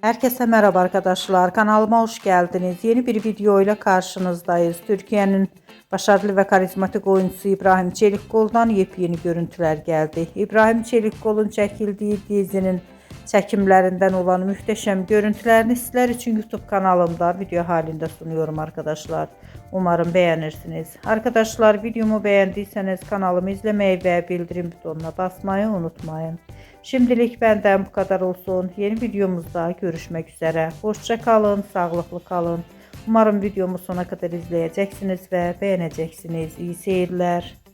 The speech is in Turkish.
Herkese merhaba arkadaşlar. Kanalıma hoş geldiniz. Yeni bir video ile karşınızdayız. Türkiye'nin başarılı ve karizmatik oyuncusu İbrahim Çelikkol'dan yepyeni görüntüler geldi. İbrahim Çelikkol'un çekildiği dizinin çekimlerinden olan muhteşem görüntülerini sizler için YouTube kanalımda video halinde sunuyorum arkadaşlar. Umarım beğenirsiniz. Arkadaşlar videomu beğendiyseniz kanalımı izlemeyi ve bildirim butonuna basmayı unutmayın. Şimdilik benden bu kadar olsun. Yeni videomuzda görüşmek üzere. Hoşça kalın, sağlıklı kalın. Umarım videomu sona kadar izleyeceksiniz ve beğeneceksiniz. İyi seyirler.